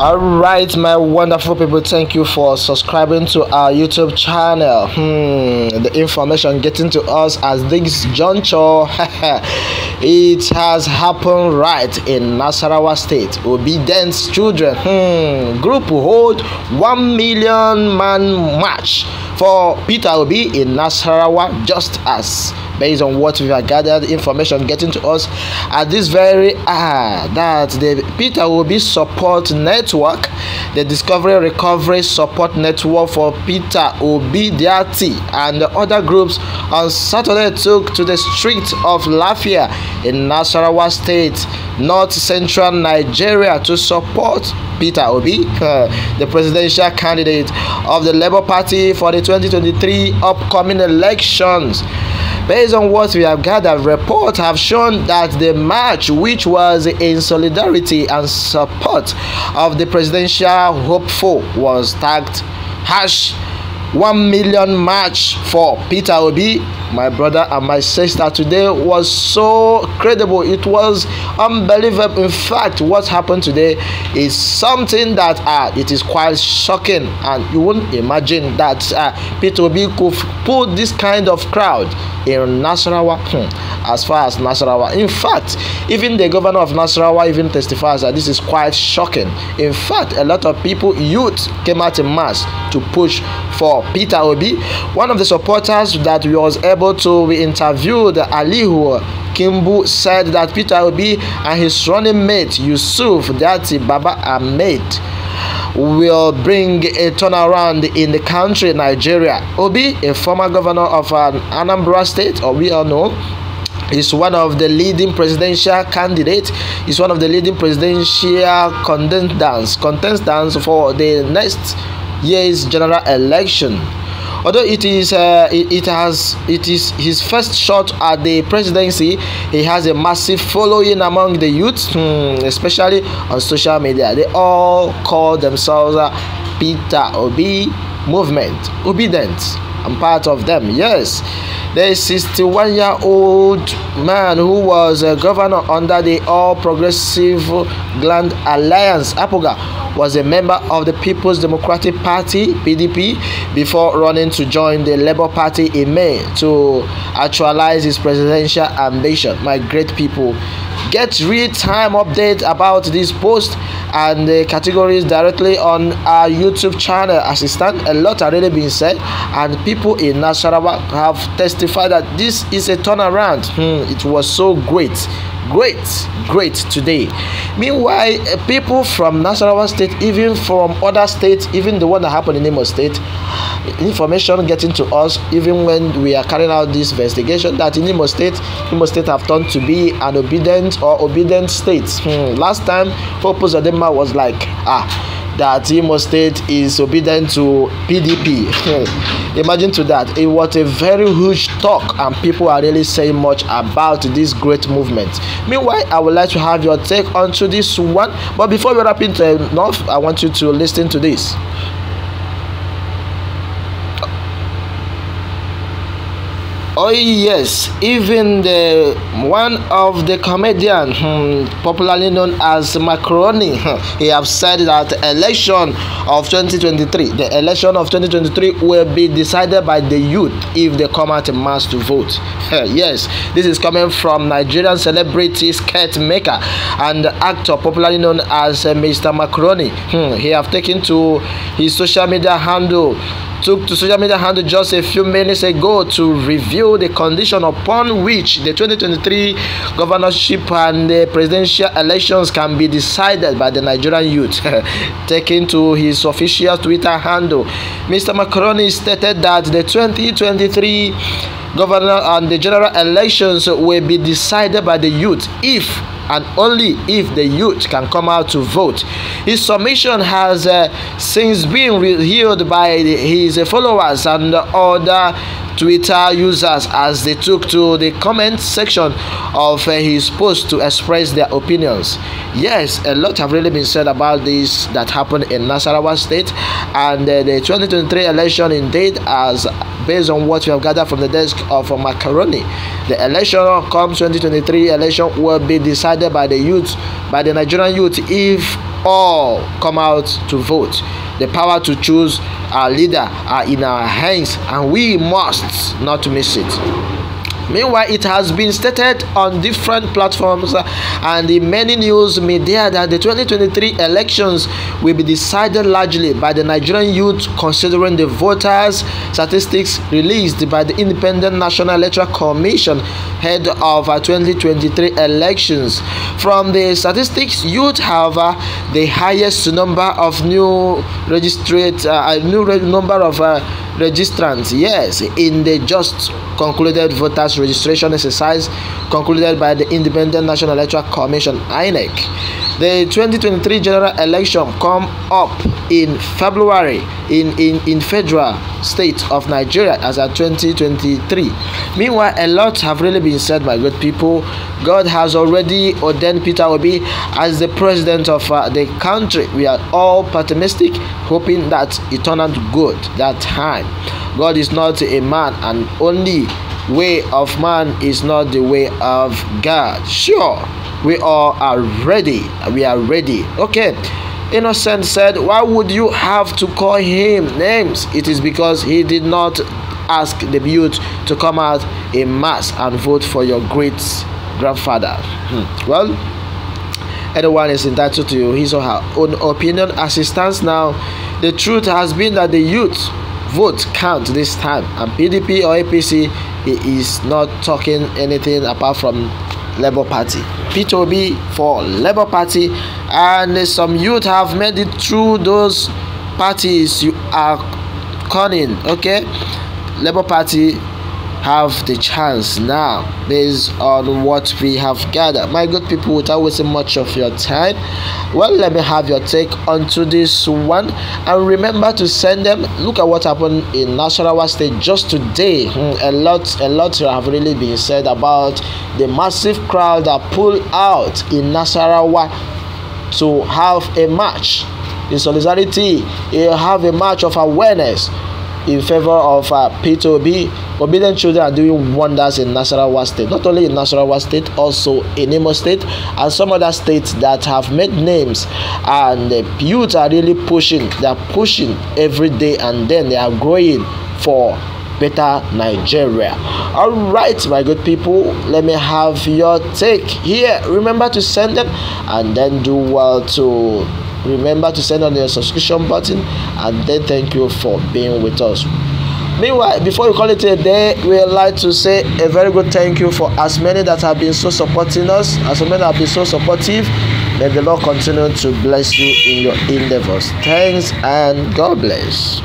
All right, my wonderful people, thank you for subscribing to our YouTube channel. The information getting to us as this juncture. It has happened right in Nasarawa State. Obedience children group hold 1 million man march for Peter Obi in Nasarawa, just as based on what we have gathered information getting to us at this very hour that the Peter Obi support network, the Discovery Recovery Support Network for Peter Obi Diati and the other groups on Saturday took to the streets of Lafia in Nasarawa State, north central Nigeria, to support Peter Obi, the presidential candidate of the Labour Party for the 2023 upcoming elections. Based on what we have gathered, reports have shown that the march, which was in solidarity and support of the presidential hopeful, was tagged #1 million march for Peter Obi. My brother and my sister, today was so credible. It was unbelievable. In fact, what happened today is something that it is quite shocking, and you wouldn't imagine that Peter Obi could put this kind of crowd in Nasarawa. As far as Nasarawa, in fact, even the governor of Nasarawa even testifies that this is quite shocking. In fact, a lot of people, youth, came out in mass to push for Peter Obi. One of the supporters that was able to be interviewed, Alihu Kimbu, said that Peter Obi and his running mate Yusuf Dati Baba Ahmed will bring a turnaround in the country, Nigeria. Obi, a former governor of Anambra State, or we all know, is one of the leading presidential candidates. Is one of the leading presidential contenders for the next year's general election. Although it is his first shot at the presidency, he has a massive following among the youth, especially on social media. They all call themselves Peter Obi movement, obedient. I'm part of them. Yes, the 61-year-old man who was a governor under the All Progressive Grand Alliance (APOGA) was a member of the People's Democratic Party (PDP) before running to join the Labour Party in May to actualize his presidential ambition. My great people, get real-time update about this post and the categories directly on our YouTube channel. As it stands, a lot already been said, and people in Nasarawa have testified that this is a turnaround. It was so great today. Meanwhile, people from Nasarawa State, even from other states, even the one that happened in Imo State, information getting to us even when we are carrying out this investigation, that in Imo State have turned to be an obedient state. Last time Purpose Adema was like that Imo State is obedient to PDP. Imagine to that. It was a very huge talk, and people are really saying much about this great movement. Meanwhile, I would like to have your take onto this one, but before we wrap into enough, I want you to listen to this. Oh yes, even the one of the comedian popularly known as Macaroni, he have said that the election of 2023 will be decided by the youth if they come out in mass to vote. Yes, this is coming from Nigerian celebrity sketch maker and actor popularly known as Mr. Macaroni. He have taken to his social media handle just a few minutes ago to review the condition upon which the 2023 governorship and the presidential elections can be decided by the Nigerian youth. Taken to his official Twitter handle, Mr. Macaroni stated that the 2023 governor and the general elections will be decided by the youth if and only if the youth can come out to vote. His submission has since been reviewed by his followers and other Twitter users as they took to the comment section of his post to express their opinions. Yes, a lot have really been said about this that happened in Nasarawa State, and the 2023 election indeed, as based on what we have gathered from the desk of Macaroni, the election come 2023 election will be decided by the youth, by the Nigerian youth, if all come out to vote. The power to choose our leader are in our hands, and we must not miss it. Meanwhile, it has been stated on different platforms and in many news media that the 2023 elections will be decided largely by the Nigerian youth, considering the voters' statistics released by the Independent National Electoral Commission ahead of 2023 elections. From the statistics, youth have the highest number of new registrants, yes, in the just concluded voters registration exercise concluded by the Independent National Electoral Commission (INEC). The 2023 general election come up in February in federal state of Nigeria as at 2023. Meanwhile, a lot have really been said by good people. God has already ordained Peter Obi as the president of the country. We are all pessimistic, hoping that it turned out good that time. God is not a man, and only way of man is not the way of God. Sure, we all are ready. We are ready. Okay. Innocent said, why would you have to call him names? It is because he did not ask the youth to come out in mass and vote for your great grandfather. Well, everyone is entitled to his or her own opinion. As it stands now, the truth has been that the youth vote count this time, and PDP or APC is not talking anything apart from Labour Party. P2B for Labour Party, and some youth have made it through those parties you are calling. Okay, Labour Party have the chance now based on what we have gathered. My good people, without wasting much of your time, well, let me have your take onto this one, and remember to send them. Look at what happened in Nasarawa state just today. A lot have really been said about the massive crowd that pulled out in Nasarawa to have a march in solidarity. You have a march of awareness in favor of P2B. Obedient children are doing wonders in Nasarawa state. Not only in Nasarawa state, also in Imo state and some other states that have made names. And the youth are really pushing. They are pushing every day, and then they are growing for better Nigeria. All right, my good people, let me have your take here. Remember to send them, and then do well to remember to send on your subscription button, and then thank you for being with us. Meanwhile, before we call it a day, we would like to say a very good thank you for as many that have been so supporting us, as many that have been so supportive. May the Lord continue to bless you in your endeavors. Thanks and God bless.